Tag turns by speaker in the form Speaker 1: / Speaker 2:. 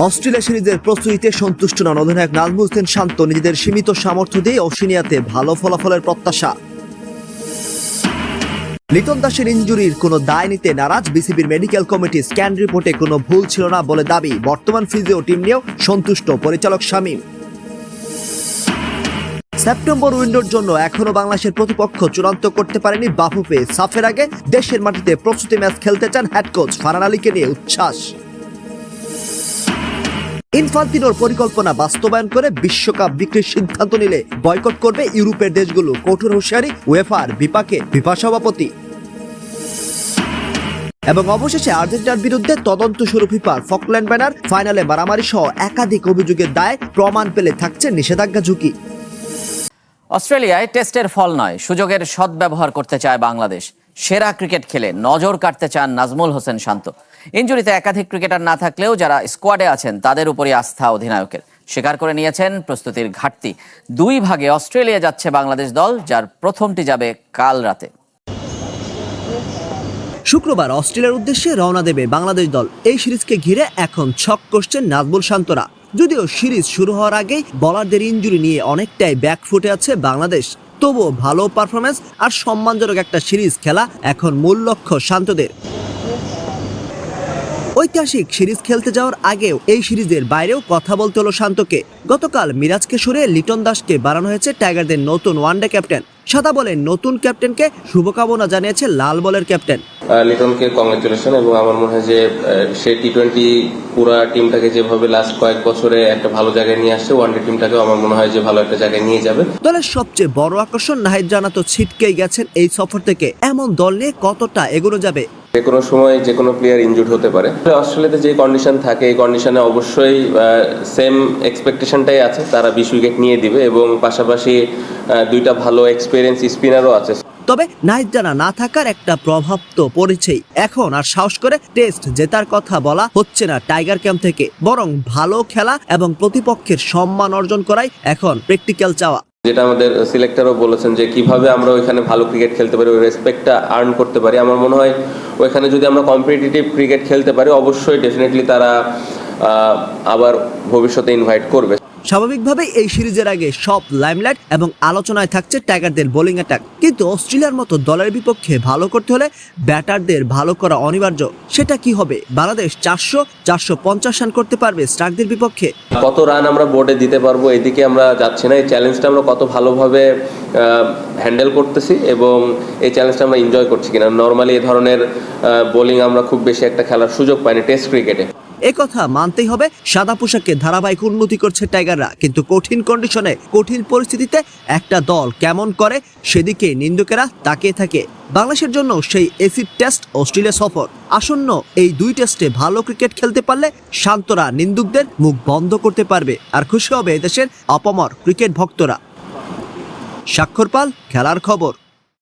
Speaker 1: Australia সিরিজের প্রস্তুতিতে সন্তুষ্ট নন অধিনায়ক নাজমুল হোসেন শান্ত। নিজেদের সীমিত সামর্থ্য দিয়ে অস্ট্রেলিয়াতে ভালো ফলাফলের প্রত্যাশা। লিটন দাসের ইনজুরির কোনো দায় নিতে নারাজ বিসিবির মেডিকেল কমিটি। স্ক্যান রিপোর্টে কোনো ভুল ছিল না বলে দাবি। বর্তমান ফিজিও টিম নিয়েও সন্তুষ্ট পরিচালক শামীম। সেপ্টেম্বর উইন্ডোর জন্য এখনো বাংলাদেশের প্রতিপক্ষ চূড়ান্ত করতে পারেনি বাফুফে। সাফের আগে দেশের মাটিতে প্রস্তুতি ম্যাচ খেলতে চান হেড কোচ ফারহান আলীকে নিয়ে উচ্ছ্বাস। ইনফান্তিনোর পরিকল্পনা বাস্তবায়ন করে বিশ্বকাপ বিক্রির সিদ্ধান্ত নিলে বয়কট করবে ইউরোপের দেশগুলো। কঠোর হুঁশিয়ারি উয়েফার বিপাকে ফিফা সভাপতি। এবং অবশেষে আর্জেন্টিনার বিরুদ্ধে তদন্ত শুরু ফিফার। ফকল্যান্ড ব্যানার ফাইনালে মারামারি সহ একাধিক অভিযোগের দায় প্রমাণ পেলে থাকছে নিষেধাজ্ঞা ঝুঁকি।
Speaker 2: অস্ট্রেলিয়ায় টেস্টের ফল নয়, সুযোগের সদ্ব্যবহার করতে চায় বাংলাদেশ। সেরা ক্রিকেট খেলে নজর কাটতে চান নাজমুল হোসেন শান্ত। ইনজুরিতে একাধিক ক্রিকেটার না থাকলেও যারা স্কোয়াডে আছেন তাদের উপরই আস্থা অধিনায়কের। স্বীকার করে নিয়েছেন প্রস্তুতির ঘাটতি। দুই ভাগে অস্ট্রেলিয়া যাচ্ছে বাংলাদেশ দল, যার প্রথমটি যাবে কাল রাতে।
Speaker 1: শুক্রবার অস্ট্রেলিয়ার উদ্দেশ্যে রওনা দেবে বাংলাদেশ দল। এই সিরিজকে ঘিরে এখন ছক কষছেন নাজমুল শান্তরা। যদিও সিরিজ শুরু হওয়ার আগেই বোলারদের ইনজুরি নিয়ে অনেকটাই ব্যাকফুটে আছে বাংলাদেশ, তবুও ভালো পারফরমেন্স আর সম্মানজনক একটা সিরিজ খেলা এখন মূল লক্ষ্য শান্তদের। ঐতিহাসিক সিরিজ খেলতে যাওয়ার আগেও এই সিরিজের বাইরেও কথা বলতে হলো শান্তকে। গতকাল মিরাজকে সরিয়ে লিটন দাসকে বাড়ানো হয়েছে টাইগারদের নতুন ওয়ানডে ক্যাপ্টেন। সাদা বলে নতুন ক্যাপ্টেনকে শুভকামনা জানিয়েছে লাল বলের ক্যাপ্টেন।
Speaker 3: লিটনকে কংগ্রেচুলেশন, এবং আমার মনে হয় যে সে টি-20 পুরা টিমটাকে যেভাবে লাস্ট কয়েক বছরে একটা ভালো জায়গায় নিয়ে আসছে, ওয়ানডে টিমটাকেও আমার মনে হয় যে ভালো একটা জায়গায় নিয়ে যাবে।
Speaker 1: দলের সবচেয়ে বড় আকর্ষণ নাহিদ রানা তো ছিটকেই গেছেন এই সফর থেকে। এমন দল নিয়ে কতটা এগোনো যাবে?
Speaker 3: যে কোনো সময় যে কোনো প্লেয়ার ইনজুর্ড হতে পারে। অস্ট্রেলিয়াতে যে কন্ডিশন থাকে, এই কন্ডিশনে অবশ্যই সেম এক্সপেকটেশনটাই আছে, তারা 20 উইকেট নিয়ে দিবে এবং পাশাপাশি দুইটা ভালো এক্সপিরিয়েন্স স্পিনারও আছে।
Speaker 1: তবে নাহিদ রানা না থাকার একটা প্রভাব তো পড়েছেই। এখন আর সাহস করে টেস্ট জেতার কথা বলা হচ্ছে না টাইগার ক্যাম্প থেকে, বরং ভালো খেলা এবং প্রতিপক্ষের সম্মান অর্জন করাই এখন প্র্যাকটিক্যাল চাওয়া।
Speaker 3: যেটা আমাদের সিলেক্টরও বলেছেন যে কিভাবে আমরা ওইখানে ভালো ক্রিকেট খেলতে পারি, ওই রেসপেক্টটা আর্ন করতে পারি। আমার মনে হয় ওইখানে যদি আমরা কম্পিটিটিভ ক্রিকেট খেলতে পারি, অবশ্যই ডেফিনেটলি তারা আবার ভবিষ্যতে ইনভাইট করবে।
Speaker 1: স্বাভাবিকভাবেই এই সিরিজের আগে সব লাইমলাইট এবং আলোচনায় থাকছে টাইগারদের বোলিং অ্যাটাক। কিন্তু অস্ট্রেলিয়ার মতো দলের বিপক্ষে ভালো করতে হলে ব্যাটারদের ভালো করা অনিবার্য। সেটা কি হবে? বাংলাদেশ 400-450 রান করতে পারবে স্টার্কদের বিপক্ষে?
Speaker 3: কত রান আমরা বোর্ডে দিতে পারবো, এদিকে আমরা যাচ্ছি না। এই চ্যালেঞ্জটা আমরা কত ভালোভাবে হ্যান্ডেল করতেছি এবং এই চ্যালেঞ্জটা আমরা এনজয় করছি কিনা। নর্মালি এই ধরনের বোলিং আমরা খুব বেশি একটা খেলার সুযোগ পাইনি টেস্ট ক্রিকেটে।
Speaker 1: একথা মানতেই হবে। সাদা পোশাকে ধারাবাহিক উন্নতি করছে টাইগাররা, কিন্তু কঠিন কন্ডিশনে কঠিন পরিস্থিতিতে একটা দল কেমন করে সেদিকে নিন্দুকেরা তাকিয়ে থাকে। বাংলাদেশের জন্য সেই এসিড টেস্ট অস্ট্রেলিয়া সফর আসন্ন। এই দুই টেস্টে ভালো ক্রিকেট খেলতে পারলে শান্তরা নিন্দুকদের মুখ বন্ধ করতে পারবে, আর খুশি হবে এদেশের অপমর ক্রিকেট ভক্তরা। স্বাক্ষর পাল, খেলার খবর।